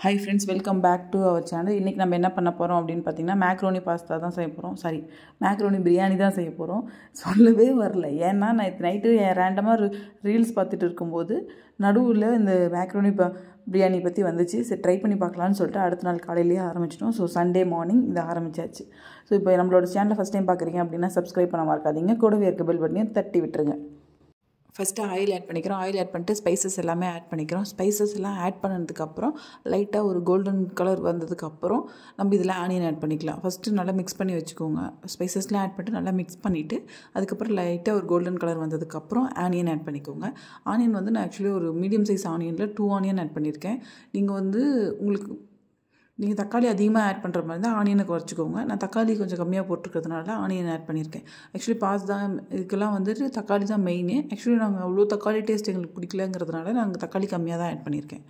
Hi friends, welcome back to our channel. இன்னைக்கு நம்ம என்ன பண்ண போறோம் அப்படினு பாத்தீங்கன்னா மேக்ரோனி பாஸ்தா தான் செய்ய போறோம். சாரி, மேக்ரோனி பிரியாணி தான் செய்ய போறோம். சொல்லவே வரல. ஏன்னா நான் நைட்டு ரேண்டமா ரீல்ஸ் பார்த்துட்டு இருக்கும்போது நடுவுல இந்த மேக்ரோனி பிரியாணி பத்தி வந்துச்சு. சரி ட்ரை பண்ணி பார்க்கலாம்னு சொல்லிட்டு அடுத்த நாள் காலையிலேயே ஆரம்பிச்சிட்டோம். ஸோ சண்டே மார்னிங் இதை ஆரம்பிச்சாச்சு. ஸோ இப்போ நம்மளோட சேனலை ஃபஸ்ட் டைம் பார்க்குறீங்க அப்படின்னா சப்ஸ்கிரைப் பண்ண மறக்காதீங்க. கூடவே இருக்க பெல் பட்டனையும் தட்டி விட்டுருங்க. ஃபஸ்ட்டு ஆயில் ஆட் பண்ணிக்கிறோம். ஆயில் ஆட் பண்ணிட்டு ஸ்பைசஸ் எல்லாமே ஆட் பண்ணிக்கிறோம். ஸ்பைசஸ் எல்லாம் ஆட் பண்ணதுக்கப்புறம் லைட்டாக ஒரு கோல்டன் கலர் வந்ததுக்கப்புறம் நம்ம இதில் ஆனியன் ஆட் பண்ணிக்கலாம். ஃபஸ்ட்டு நல்லா மிக்ஸ் பண்ணி வச்சுக்கோங்க. ஸ்பைசஸ்லாம் ஆட் பண்ணிட்டு நல்லா மிக்ஸ் பண்ணிவிட்டு அதுக்கப்புறம் லைட்டாக ஒரு கோல்டன் கலர் வந்ததுக்கப்புறம் ஆனியன் ஆட் பண்ணிக்கோங்க. ஆனியன் வந்து நான் ஆக்சுவலி ஒரு மீடியம் சைஸ் ஆனியனில் 2 ஆனியன் ஆட் பண்ணியிருக்கேன். நீங்கள் தக்காளி அதிகமாக ஆட் பண்ணுற மாதிரி தான் ஆனியனை குறைச்சிக்கோங்க. நான் தக்காளி கொஞ்சம் கம்மியாக போட்டுருக்கிறதுனால ஆனியன் ஆட் பண்ணியிருக்கேன். ஆக்சுவலி பாஸ்தா இதுக்கெல்லாம் வந்துட்டு தக்காளி தான் மெயினே. ஆக்சுவலி நாங்கள் அவ்வளோ தக்காளி டேஸ்ட் எங்களுக்கு பிடிக்கலங்கிறதுனால நாங்கள் தக்காளி கம்மியாக தான் ஆட் பண்ணியிருக்கேன்.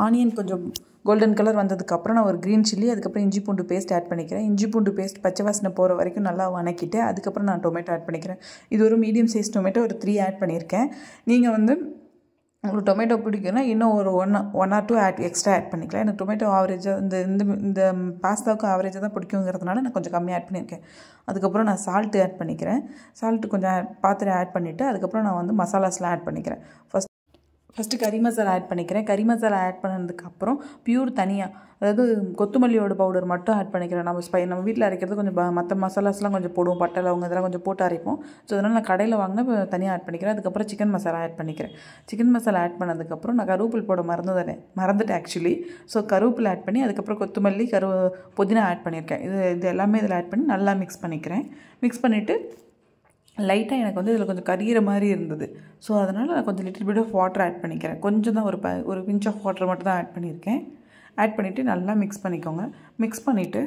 ஆனியன் கொஞ்சம் கோல்டன் கலர் வந்ததுக்கப்புறம் நான் ஒரு க்ரீன் சில்லி, அதுக்கப்புறம் இஞ்சி பூண்டு பேஸ்ட் ஆட் பண்ணிக்கிறேன். இஞ்சி பூண்டு பேஸ்ட் பச்சை வாசனை போகிற வரைக்கும் நல்லா வணக்கிட்டு அதுக்கப்புறம் நான் டொமேட்டோ ஆட் பண்ணிக்கிறேன். இது ஒரு மீடியம் சைஸ் டொமேட்டோ ஒரு 3 ஆட் பண்ணியிருக்கேன். நீங்கள் வந்து உங்களுக்கு டொமேட்டோ பிடிக்குன்னா இன்னும் ஒரு ஒன் ஆர் 2 எக்ஸ்ட்ரா ஆட் பண்ணிக்கலாம். எனக்கு டொமேட்டோ ஆவரேஜாக இந்த பாஸ்தாவுக்கு ஆவரேஜாக தான் பிடிக்குங்கிறதுனால நான் கொஞ்சம் கம்மியாக ஆட் பண்ணியிருக்கேன். அதுக்கப்புறம் நான் சால்ட்டு ஆட் பண்ணிக்கிறேன். சால்ட்டு கொஞ்சம் பார்த்துட்டு ஆட் பண்ணிவிட்டு அதுக்கப்புறம் நான் வந்து மசாலாஸ்லாம் ஆட் பண்ணிக்கிறேன். ஃபஸ்ட்டு கறி மசாலா ஆட் பண்ணிக்கிறேன். கறி மசாலா ஆட் பண்ணதுக்கப்புறம் பியூர் தனியாக, அதாவது கொத்தமல்லியோட பவுடர் மட்டும் ஆட் பண்ணிக்கிறேன். நம்ம வீட்டில் அரைக்கிறது கொஞ்சம் மற்ற மசாலாஸ்லாம் கொஞ்சம் போடுவோம், பட்டை லவங்க இதெல்லாம் கொஞ்சம் போட்டு அரைப்போம். ஸோ அதனால் நான் கடையில் வாங்கினா தனியாக ஆட் பண்ணிக்கிறேன். அதுக்கப்புறம் சிக்கன் மசாலா ஆட் பண்ணிக்கிறேன். சிக்கன் மசாலா ஆட் பண்ணதுக்கப்புறம் நான் கருவேப்பில் போட மறந்துட்டேன் ஆக்சுவலி. ஸோ கருவேப்பில் ஆட் பண்ணி அதுக்கப்புறம் கொத்தமல்லி புதினா ஆட் பண்ணியிருக்கேன். இது எல்லாமே இதில் ஆட் பண்ணி நல்லா மிக்ஸ் பண்ணிக்கிறேன். மிக்ஸ் பண்ணிவிட்டு லைட்டாக எனக்கு வந்து இதில் கொஞ்சம் கரியிற மாதிரி இருந்தது. ஸோ அதனால் நான் கொஞ்சம் little bit of water add பண்ணிக்கிறேன். கொஞ்சம் தான் ஒரு பிஞ்ச் ஆஃப் வாட்டர் மட்டும் தான் ஆட் பண்ணியிருக்கேன். ஆட் பண்ணிவிட்டு நல்லா மிக்ஸ் பண்ணிக்கோங்க. மிக்ஸ் பண்ணிவிட்டு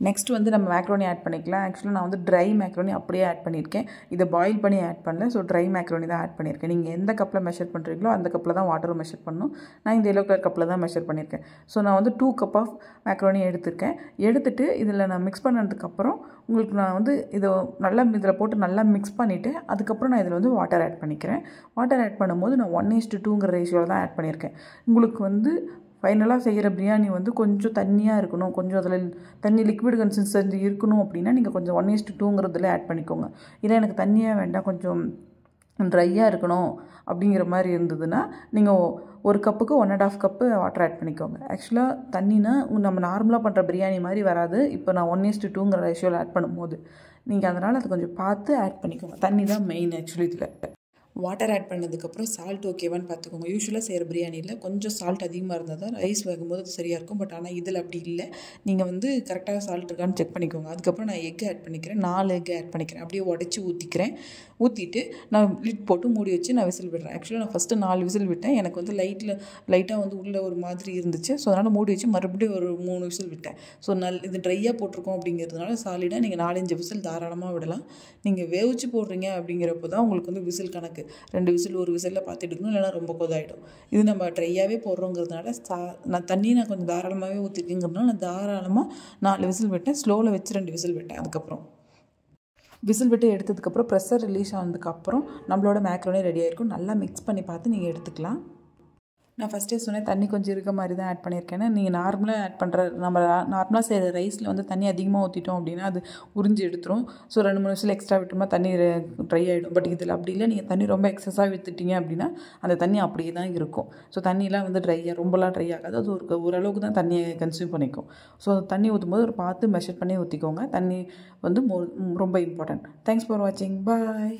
நெக்ஸ்ட் வந்து நம்ம மேக்ரோனி ஆட் பண்ணிக்கலாம். ஆக்சுவலாக நான் வந்து ட்ரை மேக்ரோனி அப்படியே ஆட் பண்ணியிருக்கேன். இதை பாயில் பண்ணி ஆட் பண்ணல. ஸோ ட்ரை மேக்ரோனி தான் ஆட் பண்ணியிருக்கேன். நீங்கள் எந்த கப்பில் மெஷர் பண்ணுறீங்களோ அந்த கப்பில் தான் வாட்டரும் மெஷர் பண்ணணும். நான் இந்த எல்லோ கலர் கப்பில் தான் மெஷர் பண்ணியிருக்கேன். ஸோ நான் வந்து 2 கப் ஆஃப் மேக்ரோனி எடுத்துட்டு இதில் நான் மிக்ஸ் பண்ணதுக்கப்புறம் உங்களுக்கு நான் வந்து இதில் போட்டு நல்லா மிக்ஸ் பண்ணிவிட்டு அதுக்கப்புறம் நான் இதில் வந்து வாட்டர் ஆட் பண்ணிக்கிறேன். வாட்டர் ஆட் பண்ணும்போது நான் 1:2ங்கிற ரேஷியோவில் தான் ஆட் பண்ணியிருக்கேன். உங்களுக்கு வந்து ஃபைனலாக செய்கிற பிரியாணி வந்து கொஞ்சம் தண்ணியாக இருக்கணும், கொஞ்சம் அதில் தண்ணி லிக்விட் கன்சிஸ்டன்சி இருக்கணும் அப்படின்னா நீங்கள் கொஞ்சம் 1:2ங்கிறதுல ஆட் பண்ணிக்கோங்க. இல்லை எனக்கு தண்ணியாக வேண்டாம், கொஞ்சம் ட்ரையாக இருக்கணும் அப்படிங்கிற மாதிரி இருந்ததுன்னா நீங்கள் ஒரு கப்புக்கு 1.5 கப்பு வாட்டர் ஆட் பண்ணிக்கோங்க. ஆக்சுவலாக தண்ணினா நம்ம நார்மலாக பண்ணுற பிரியாணி மாதிரி வராது. இப்போ நான் 1:2ங்கிற ரேஷியோவில் ஆட் பண்ணும்போது நீங்கள் அதனால் அதை கொஞ்சம் பார்த்து ஆட் பண்ணிக்கோங்க. தண்ணி தான் மெயின் ஆக்சுவலி இதில். வாட்டர் ஆட் பண்ணதுக்கப்புறம் சால்ட் ஓகேவான்னு பார்த்துக்கோங்க. யூஸ்வலாக செய்கிற பிரியாணியில் கொஞ்சம் சால்ட் அதிகமாக இருந்தால் தான் ரைஸ் வேகும்போது அது சரியாக இருக்கும். பட் ஆனால் இதில் அப்படி இல்லை. நீங்கள் வந்து கரெக்டாக சால்ட் இருக்கான்னு செக் பண்ணிக்கோங்க. அதுக்கப்புறம் நான் எக் ஆட் பண்ணிக்கிறேன். 4 எக் ஆட் பண்ணிக்கிறேன். அப்படியே உடச்சி ஊற்றிட்டு நான் லிட் போட்டு மூடி வச்சு நான் விசில் விடுறேன். ஆக்சுவலாக நான் ஃபஸ்ட்டு 4 விசில் விட்டேன். எனக்கு வந்து லைட்டாக வந்து உள்ளே ஒரு மாதிரி இருந்துச்சு. ஸோ அதனால் மூடி வச்சு மறுபடியும் ஒரு 3 விசில் விட்டேன். ஸோ இது ட்ரையாக போட்டிருக்கோம் அப்படிங்கிறதுனால சாலிடாக நீங்கள் 4-5 விசில் தாராளமாக விடலாம். நீங்கள் வேவிச்சு போடுறீங்க அப்படிங்கிறப்போ தான் உங்களுக்கு வந்து விசில் கணக்கு 2 விசில் 1 விசிலில் பார்த்து எடுக்கணும், இல்லைனா ரொம்ப கொதாயிடும். இது நம்ம ட்ரையாகவே போடுறோங்கிறதுனால நான் கொஞ்சம் தாராளமாகவே ஊற்றிருக்கேங்கிறதுனால நான் தாராளமாக 4 விசில் விட்டேன். ஸ்லோவில் வச்சு 2 விசில் விட்டேன். அதுக்கப்புறம் விசில் விட்டு எடுத்ததுக்கப்புறம் ப்ரெஷர் ரிலீஸ் ஆனதுக்கப்புறம் நம்மளோட மேக்ரோனி ரெடி ஆகிருக்கும். நல்லா மிக்ஸ் பண்ணி பார்த்து நீங்கள் எடுத்துக்கலாம். நான் ஃபஸ்ட்டே சொன்னேன் தண்ணி கொஞ்சம் இருக்க மாதிரி தான் ஆட் பண்ணியிருக்கேன். நீங்கள் நம்ம நார்மலாக செய்கிற ரைஸில் வந்து தண்ணி அதிகமாக ஊற்றிட்டோம் அப்படின்னா அது உறிஞ்சி எடுத்துரும். ஸோ 2-3 விசில் எக்ஸ்ட்ரா விட்டோம்னா தண்ணி ட்ரை ஆகிடும். பட் இதில் அப்படி இல்லை. நீங்கள் தண்ணி ரொம்ப எக்ஸஸாக விற்றுட்டீங்க அப்படின்னா அந்த தண்ணி அப்படியே தான் இருக்கும். ஸோ தண்ணியெலாம் வந்து ரொம்பலாம் ட்ரை ஆகாது. அது ஓரளவுக்கு தான் தண்ணியை கன்சியூம் பண்ணிக்கும். ஸோ தண்ணி ஊற்றும்போது ஒரு பார்த்து மெஷர் பண்ணி ஊற்றிக்கோங்க. தண்ணி வந்து ரொம்ப இம்பார்ட்டன்ட். தேங்க்ஸ் ஃபார் வாட்சிங். பாய்.